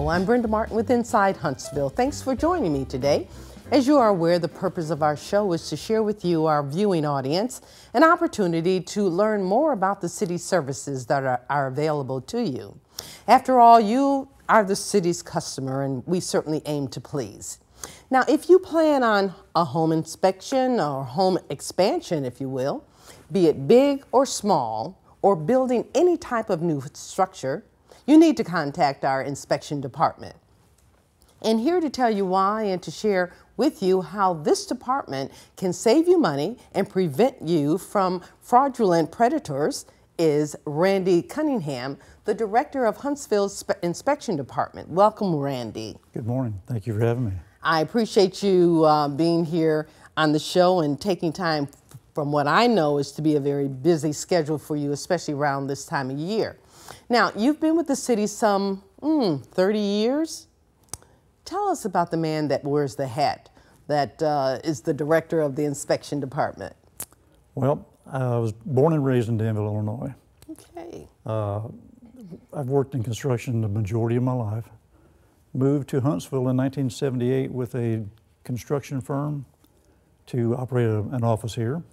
Hello, I'm Brenda Martin with Inside Huntsville. Thanks for joining me today. As you are aware, the purpose of our show is to share with you, our viewing audience, an opportunity to learn more about the city's services that are available to you. After all, you are the city's customer, and we certainly aim to please. Now, if you plan on a home inspection or home expansion, if you will, be it big or small, or building any type of new structure, you need to contact our inspection department. And here to tell you why and to share with you how this department can save you money and prevent you from fraudulent predators is Randy Cunningham, the director of Huntsville's Inspection Department. Welcome, Randy. Good morning. Thank you for having me. I appreciate you being here on the show and taking time from what I know is to be a very busy schedule for you, especially around this time of year. Now, you've been with the city some 30 years. Tell us about the man that wears the hat, that is the director of the inspection department. Well, I was born and raised in Danville, Illinois. Okay. I've worked in construction the majority of my life. Moved to Huntsville in 1978 with a construction firm to operate an office here.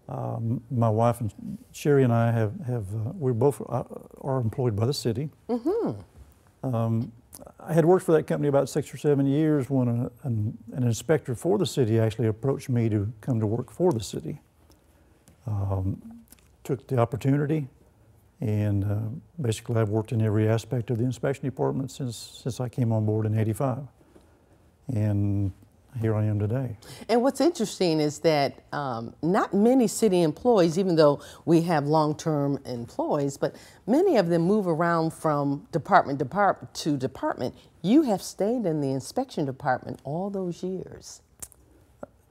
My wife and Sherry and I we both are employed by the city. I had worked for that company about 6 or 7 years when an inspector for the city actually approached me to come to work for the city. Took the opportunity, and basically I've worked in every aspect of the inspection department since I came on board in '85. And here I am today. And what's interesting is that not many city employees, even though we have long-term employees, but many of them move around from department to department. You have stayed in the inspection department all those years.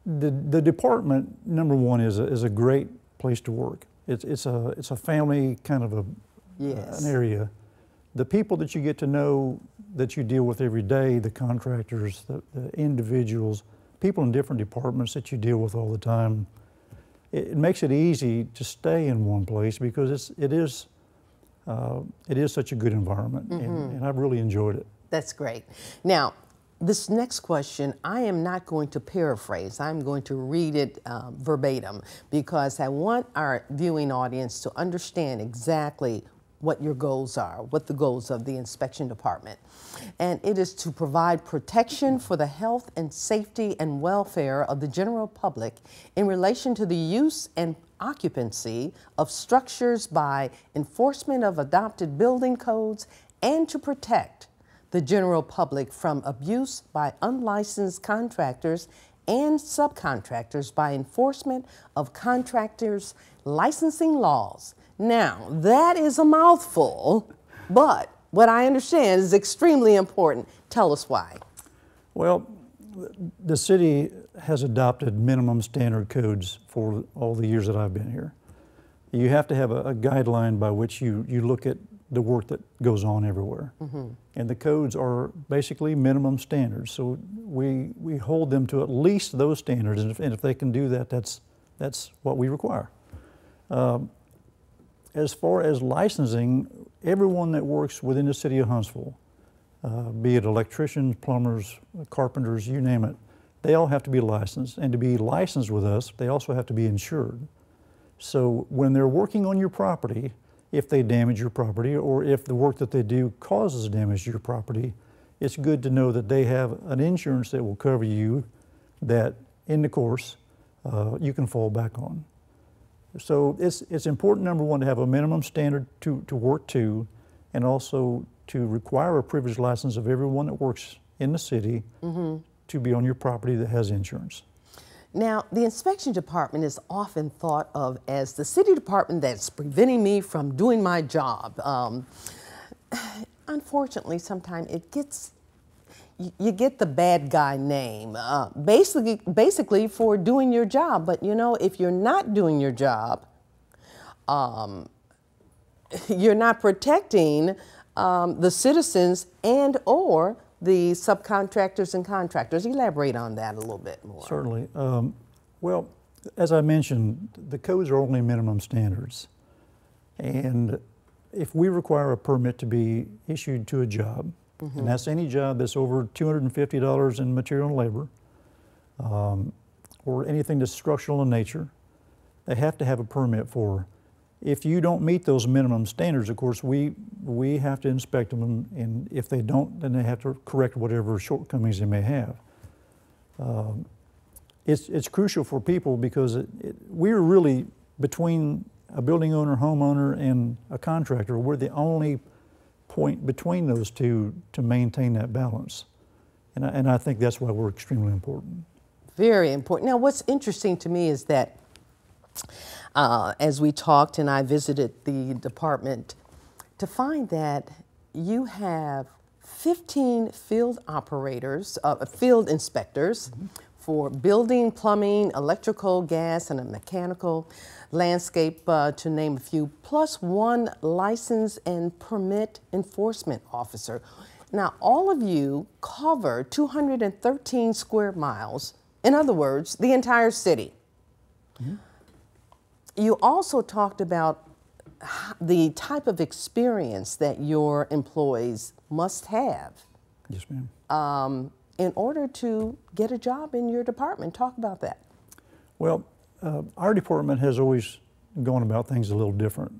The department, number one, is a great place to work. It's a family kind of an area. The people that you get to know, that you deal with every day, the contractors, the individuals, people in different departments that you deal with all the time, it makes it easy to stay in one place because it is such a good environment, and I've really enjoyed it. That's great. Now, this next question, I am not going to paraphrase. I'm going to read it verbatim because I want our viewing audience to understand exactly what your goals are, what the goals of the inspection department. And it is to provide protection for the health and safety and welfare of the general public in relation to the use and occupancy of structures by enforcement of adopted building codes, and to protect the general public from abuse by unlicensed contractors and subcontractors by enforcement of contractors' licensing laws. Now, that is a mouthful, but what I understand is extremely important. Tell us why. Well, the city has adopted minimum standard codes for all the years that I've been here. You have to have a guideline by which you look at the work that goes on everywhere. And the codes are basically minimum standards. So we hold them to at least those standards, and if they can do that, that's what we require. As far as licensing, everyone that works within the city of Huntsville, be it electricians, plumbers, carpenters, you name it, they all have to be licensed. And to be licensed with us, they also have to be insured. So when they're working on your property, if they damage your property or if the work that they do causes damage to your property, it's good to know that they have an insurance that will cover you, that in the course you can fall back on. So it's important, number one, to have a minimum standard to work to, and also to require a privilege license of everyone that works in the city to be on your property that has insurance. Now, the inspection department is often thought of as the city department that's preventing me from doing my job. Unfortunately, sometimes you get the bad guy name, basically for doing your job. But you know, if you're not doing your job, you're not protecting the citizens and or the subcontractors and contractors. Elaborate on that a little bit more. Certainly. Well, as I mentioned, the codes are only minimum standards. And if we require a permit to be issued to a job, And that's any job that's over $250 in material and labor, or anything that's structural in nature. They have to have a permit for. If you don't meet those minimum standards, of course, we have to inspect them, and if they don't, then they have to correct whatever shortcomings they may have. It's crucial for people because we're really, between a building owner, homeowner, and a contractor, we're the only point between those two to maintain that balance. And I think that's why we're extremely important. Very important. Now, what's interesting to me is that as we talked and I visited the department, to find that you have 15 field operators, field inspectors for building, plumbing, electrical, gas, and a mechanical, landscape, to name a few, plus one license and permit enforcement officer. Now, all of you cover 213 square miles. In other words, the entire city. You also talked about the type of experience that your employees must have. Yes, ma'am. In order to get a job in your department. Talk about that. Well, our department has always gone about things a little different.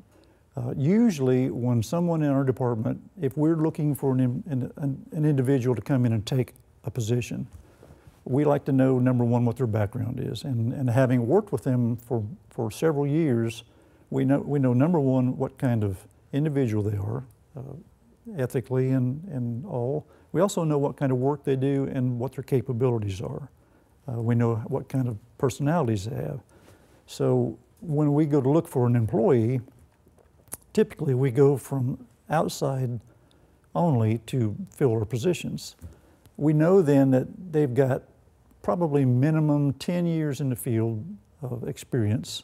Usually when someone in our department, if we're looking for an individual to come in and take a position, we like to know, number one, what their background is. And having worked with them for several years, we know number one, what kind of individual they are, ethically and all. We also know what kind of work they do and what their capabilities are. We know what kind of personalities they have. So when we go to look for an employee, typically we go from outside only to fill our positions. We know then that they've got probably minimum 10 years in the field of experience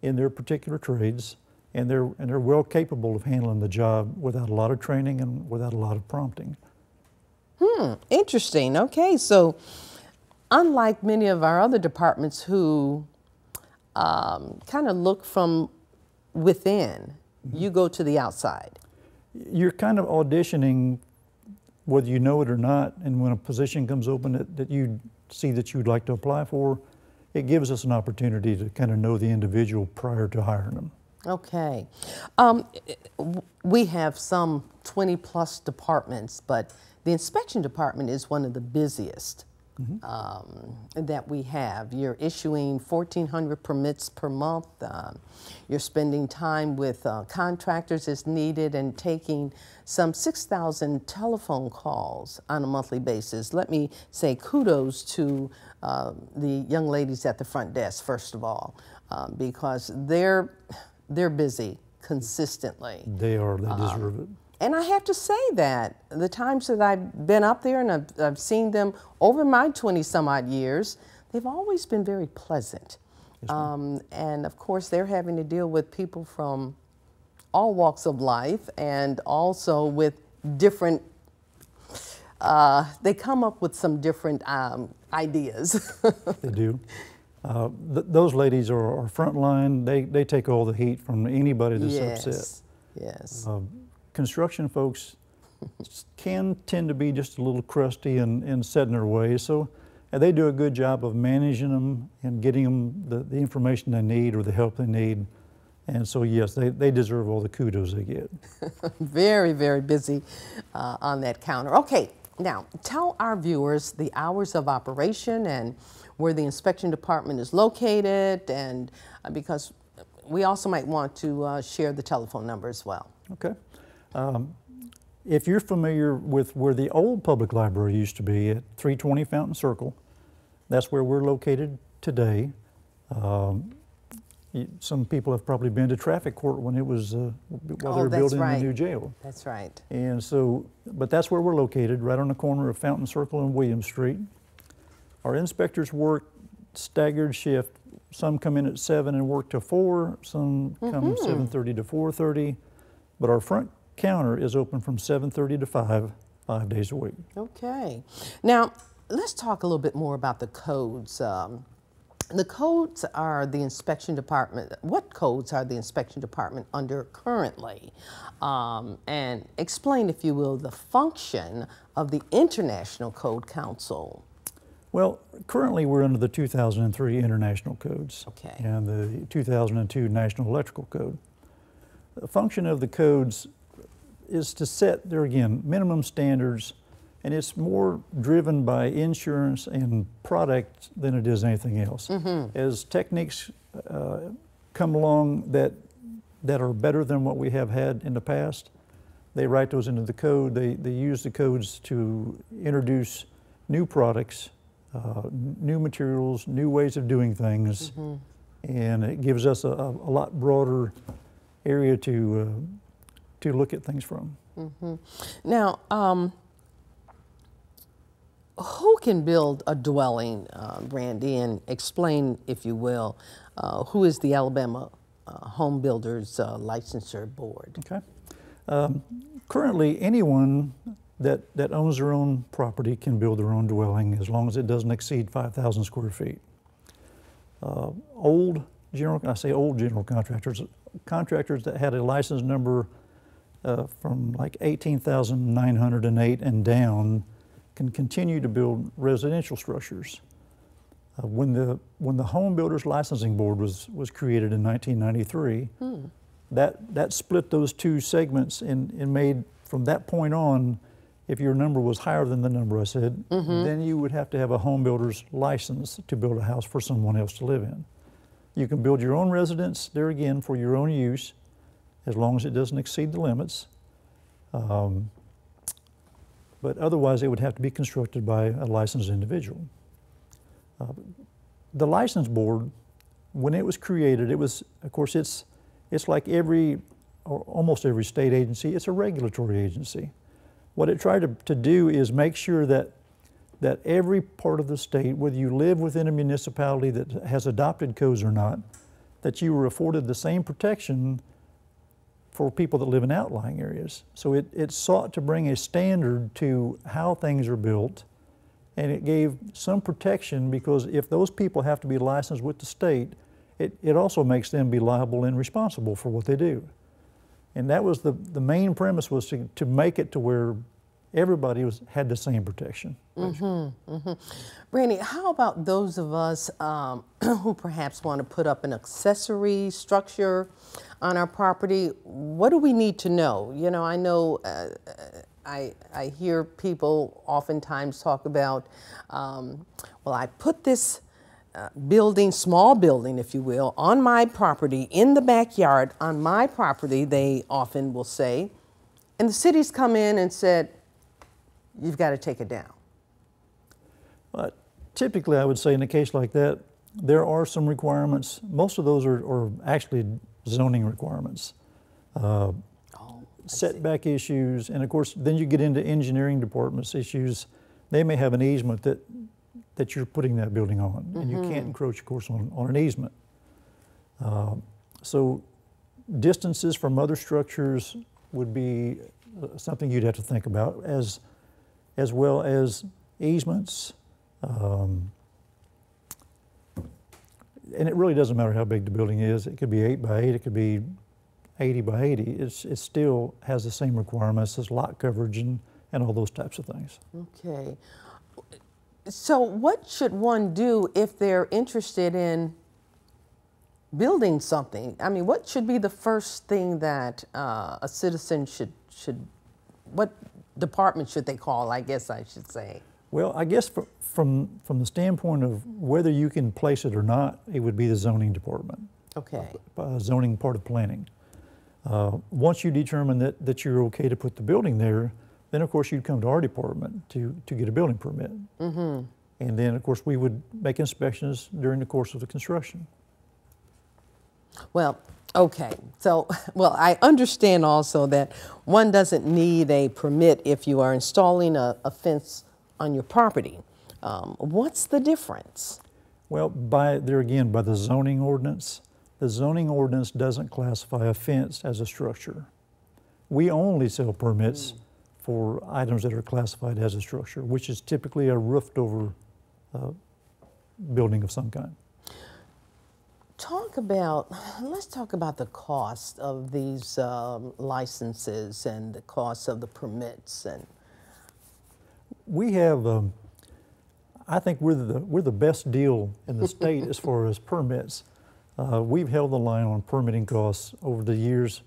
in their particular trades, and they're well capable of handling the job without a lot of training and without a lot of prompting. Interesting. Okay, so unlike many of our other departments who kind of look from within, you go to the outside. You're kind of auditioning whether you know it or not, and when a position comes open that you see that you'd like to apply for, it gives us an opportunity to kind of know the individual prior to hiring them. Okay. We have some 20 plus departments, but the inspection department is one of the busiest that we have. You're issuing 1,400 permits per month. You're spending time with contractors as needed and taking some 6,000 telephone calls on a monthly basis. Let me say kudos to the young ladies at the front desk, first of all, because they're busy consistently. They are. They deserve it. And I have to say that the times that I've been up there and I've seen them over my 20-some-odd years, they've always been very pleasant. Yes, and of course, they're having to deal with people from all walks of life and also with different, they come up with some different ideas. They do. Those ladies are front line. They take all the heat from anybody that's upset. Yes. Construction folks can tend to be just a little crusty and set in their ways, so they do a good job of managing them and getting them the information they need or the help they need. And so yes, they deserve all the kudos they get. Very, very busy on that counter. Okay, now tell our viewers the hours of operation and where the inspection department is located, and because we also might want to share the telephone number as well. Okay. If you're familiar with where the old public library used to be at 320 Fountain Circle, that's where we're located today. Some people have probably been to traffic court when it was while they were building the new jail. That's right. And so, but that's where we're located, right on the corner of Fountain Circle and William Street. Our inspectors work staggered shift. Some come in at 7 and work till 4. Some come 7:30 to 4:30. But our front counter is open from 7:30 to 5 days a week. Okay. Now, let's talk a little bit more about the codes. The codes are the inspection department. What codes are the inspection department under currently? And explain, if you will, the function of the International Code Council. Well, currently we're under the 2003 International Codes Okay. and the 2002 National Electrical Code. The function of the codes is to set, there again, minimum standards, and it's more driven by insurance and product than it is anything else. As techniques come along that are better than what we have had in the past, they write those into the code. They use the codes to introduce new products, new materials, new ways of doing things, and it gives us a lot broader area to look at things from. Now, who can build a dwelling, Randy, and explain, if you will, who is the Alabama Home Builders Licensure Board? Okay. Currently, anyone that owns their own property can build their own dwelling as long as it doesn't exceed 5,000 square feet. I say old general contractors that had a license number from like 18,908 and down can continue to build residential structures. When the Home Builders Licensing Board was created in 1993, that split those two segments and made, from that point on, if your number was higher than the number I said, then you would have to have a home builder's license to build a house for someone else to live in. You can build your own residence, there again, for your own use, as long as it doesn't exceed the limits. But otherwise, it would have to be constructed by a licensed individual. The license board, when it was created, it was, of course, it's like almost every state agency, it's a regulatory agency. What it tried to do is make sure that every part of the state, whether you live within a municipality that has adopted codes or not, that you were afforded the same protection for people that live in outlying areas. So it sought to bring a standard to how things are built, and it gave some protection, because if those people have to be licensed with the state, it also makes them be liable and responsible for what they do. And that was the main premise, was to make it to where everybody had the same protection. Randy, how about those of us who perhaps want to put up an accessory structure on our property? What do we need to know? You know, I know I hear people oftentimes talk about, well, I put this building, small building, if you will, on my property, in the backyard, on my property, they often will say, and the city's come in and said, you've got to take it down. Typically, I would say in a case like that, there are some requirements. Most of those are actually zoning requirements. Setback issues, and of course, then you get into engineering departments issues. They may have an easement that you're putting that building on, and you can't encroach, of course, on an easement. So distances from other structures would be something you'd have to think about, as well as easements. And it really doesn't matter how big the building is. It could be 8 by 8, it could be 80 by 80. It still has the same requirements as lot coverage and all those types of things. Okay. So what should one do if they're interested in building something? I mean, what should be the first thing that a citizen should, what department should they call, I guess I should say? Well, I guess from the standpoint of whether you can place it or not, it would be the zoning department. Okay. Zoning part of planning. Once you determine that you're okay to put the building there, then of course you'd come to our department to get a building permit. And then of course we would make inspections during the course of the construction. Well, okay. So, well, I understand also that one doesn't need a permit if you are installing a fence on your property. What's the difference? Well, by the zoning ordinance. The zoning ordinance doesn't classify a fence as a structure. We only sell permits for items that are classified as a structure, which is typically a roofed over building of some kind. Let's talk about the cost of these licenses and the cost of the permits. And We have, I think we're the best deal in the state as far as permits. We've held the line on permitting costs over the years.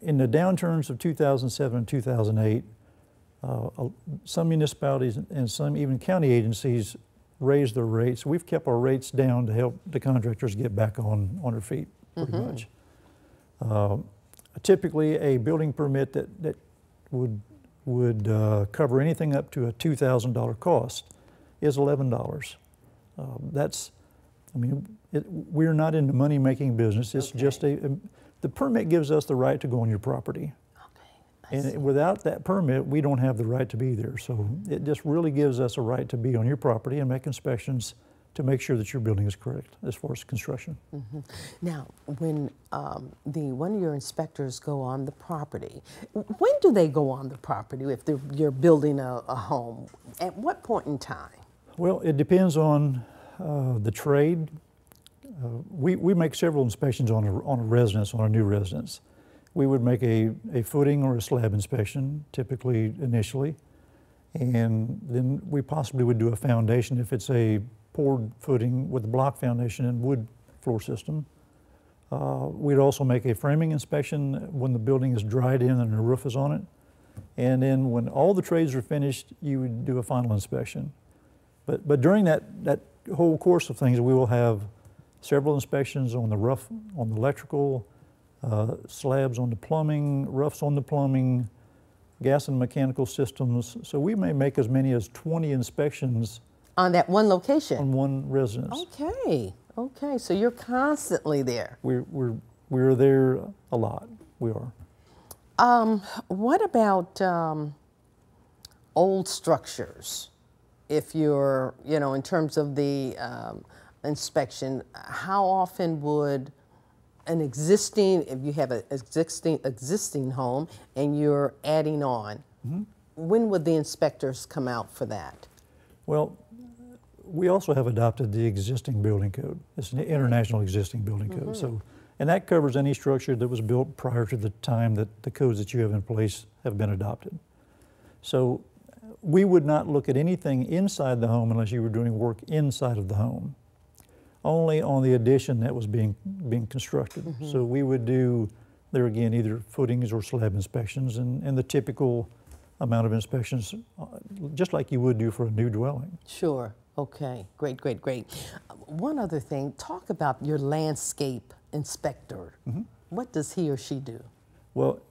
In the downturns of 2007 and 2008, some municipalities and some even county agencies raised their rates. We've kept our rates down to help the contractors get back on their feet, pretty much. Typically, a building permit that would cover anything up to a $2,000 cost is $11. We're not in the money-making business. It's just the permit gives us the right to go on your property. And without that permit, we don't have the right to be there. So it just really gives us a right to be on your property and make inspections to make sure that your building is correct as far as construction. Now, when one of your inspectors go on the property, when do they go on the property if you're building a home? At what point in time? Well, it depends on the trade. We make several inspections on a residence, on a new residence. We would make a footing or a slab inspection, typically initially, and then we possibly would do a foundation if it's a poured footing with a block foundation and wood floor system. We'd also make a framing inspection when the building is dried in and the roof is on it. And then when all the trades are finished, you would do a final inspection. But during that whole course of things, we will have several inspections on the roof, on the electrical, slabs on the plumbing, roofs on the plumbing, gas and mechanical systems. So we may make as many as 20 inspections on that one location? On one residence. Okay, okay, so you're constantly there. We're there a lot, we are. What about old structures? If you're, in terms of the inspection, how often would if you have an existing home and you're adding on, when would the inspectors come out for that? Well, we also have adopted the existing building code. It's an international existing building code. So, and that covers any structure that was built prior to the time that the codes that you have in place have been adopted. So we would not look at anything inside the home unless you were doing work inside of the home. Only on the addition that was being constructed. So we would do, there again, either footings or slab inspections and the typical amount of inspections, just like you would do for a new dwelling. Sure, okay, great, great, great. One other thing, talk about your landscape inspector. What does he or she do? Well,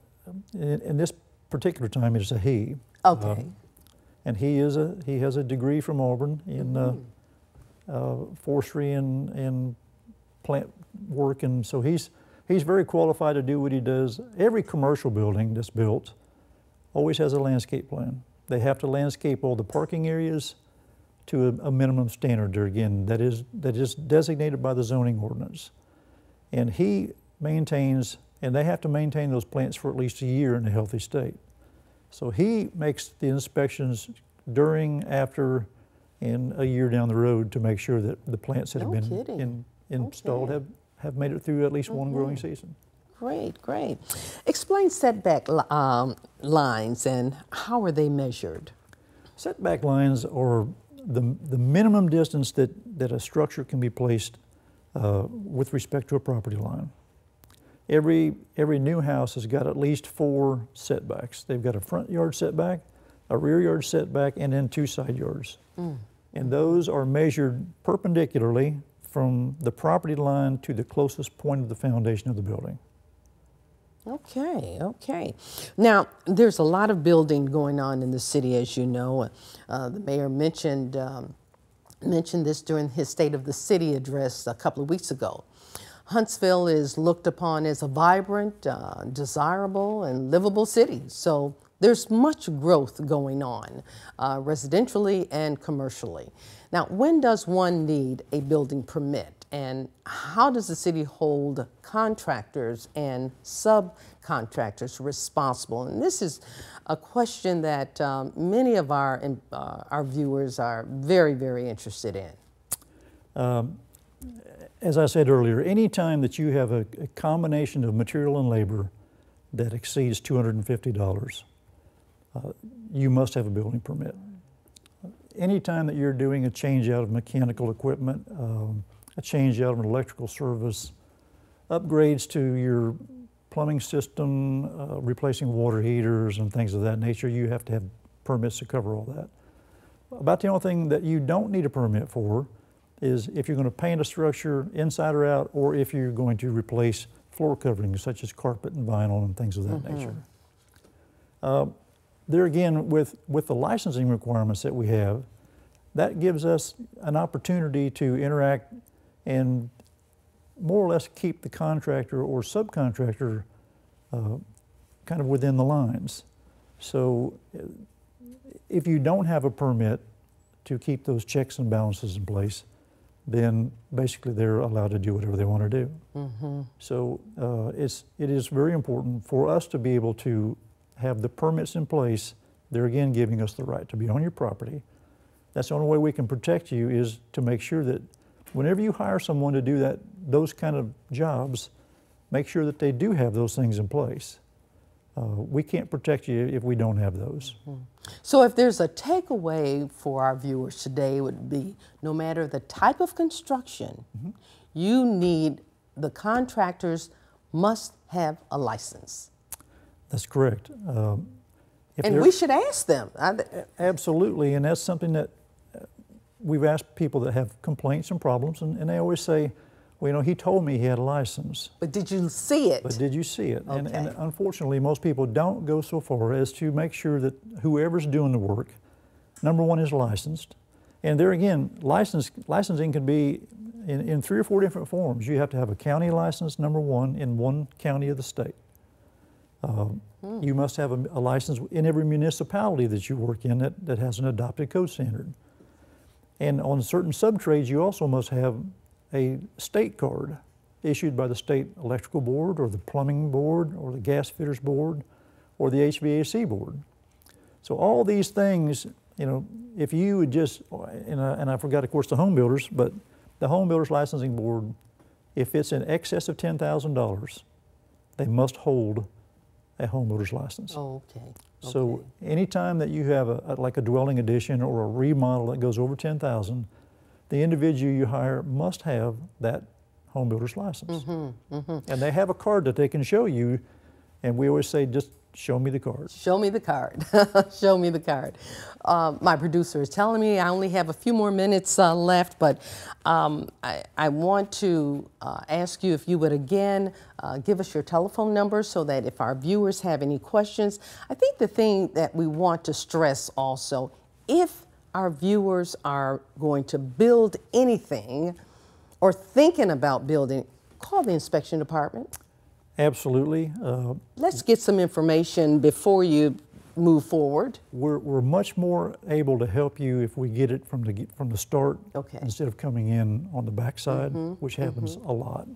in this particular time, it's a he. Okay. And he has a degree from Auburn in forestry and plant work, and so he's very qualified to do what he does. Every commercial building that's built always has a landscape plan. They have to landscape all the parking areas to a minimum standard there, again, that is designated by the zoning ordinance. And he maintains, and they have to maintain those plants for at least a year in a healthy state. So he makes the inspections during, after, and a year down the road to make sure that the plants that have been installed have made it through at least one growing season. Great, great. Explain setback lines and how are they measured? Setback lines are the minimum distance that a structure can be placed with respect to a property line. Every new house has got at least 4 setbacks. They've got a front yard setback, a rear yard setback, and then 2 side yards. And those are measured perpendicularly from the property line to the closest point of the foundation of the building. Okay, okay. Now, there's a lot of building going on in the city, as you know. The mayor mentioned this during his State of the City address a couple of weeks ago. Huntsville is looked upon as a vibrant, desirable, and livable city. So there's much growth going on, residentially and commercially. Now, when does one need a building permit? And how does the city hold contractors and subcontractors responsible? And this is a question that many of our viewers are very, very interested in. as I said earlier, anytime that you have a combination of material and labor that exceeds $250, you must have a building permit. Anytime that you're doing a change out of mechanical equipment, a change out of an electrical service, upgrades to your plumbing system, replacing water heaters and things of that nature, you have to have permits to cover all that. About the only thing that you don't need a permit for is if you're going to paint a structure inside or out, or if you're going to replace floor coverings such as carpet and vinyl and things of that nature. There again, with the licensing requirements that we have, that gives us an opportunity to interact and more or less keep the contractor or subcontractor kind of within the lines. So if you don't have a permit to keep those checks and balances in place, then basically they're allowed to do whatever they want to do. So it is very important for us to be able to have the permits in place. They're again giving us the right to be on your property. That's the only way we can protect you, is to make sure that whenever you hire someone to do those kind of jobs, make sure that they do have those things in place. We can't protect you if we don't have those. So if there's a takeaway for our viewers today, it would be no matter the type of construction, the contractors must have a license. That's correct. And we should ask them. Absolutely, and that's something that we've asked people that have complaints and problems, and they always say, well, you know, he told me he had a license. But did you see it? But did you see it? Okay. And unfortunately, most people don't go so far as to make sure that whoever's doing the work, number one, is licensed. And there again, licensing can be in 3 or 4 different forms. You have to have a county license, number one, in one county of the state. You must have a license in every municipality that you work in that has an adopted code standard. And on certain subtrades, you also must have a state card issued by the state electrical board or the plumbing board or the gas fitters board or the HVAC board. So all these things, you know, if you would just, and I forgot of course the home builders, but the home builders licensing board, if it's in excess of $10,000, they must hold a home builder's license. Oh, okay. So anytime that you have like a dwelling addition or a remodel that goes over $10,000, the individual you hire must have that home builder's license. And they have a card that they can show you, and we always say, just show me the card. Show me the card. Show me the card. My producer is telling me I only have a few more minutes left, but I want to ask you if you would again give us your telephone number so that if our viewers have any questions. I think the thing that we want to stress also, if our viewers are going to build anything or thinking about building, call the inspection department. Absolutely. Let's get some information before you move forward. We're much more able to help you if we get it from the start, instead of coming in on the backside, which happens a lot.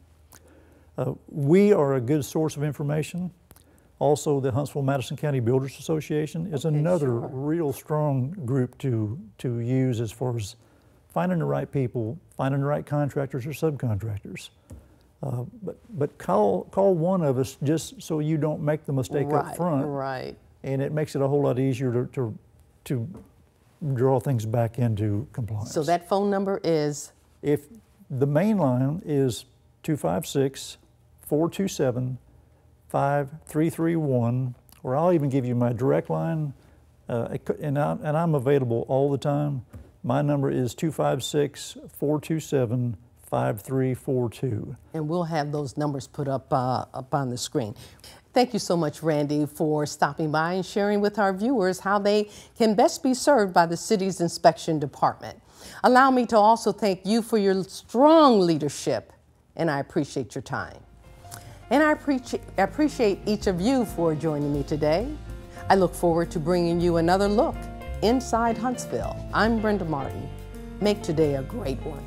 We are a good source of information. Also, the Huntsville-Madison County Builders Association is another real strong group to use as far as finding the right people, finding the right contractors or subcontractors. But call one of us just so you don't make the mistake up front. Right. And it makes it a whole lot easier to draw things back into compliance. So that phone number is? If the main line is 256-427-5331, or I'll even give you my direct line, and I'm available all the time. My number is 256-427-5342. And we'll have those numbers put up on the screen. Thank you so much, Randy, for stopping by and sharing with our viewers how they can best be served by the city's inspection department. Allow me to also thank you for your strong leadership, and I appreciate your time. And I appreciate each of you for joining me today. I look forward to bringing you another look inside Huntsville. I'm Brenda Martin. Make today a great one.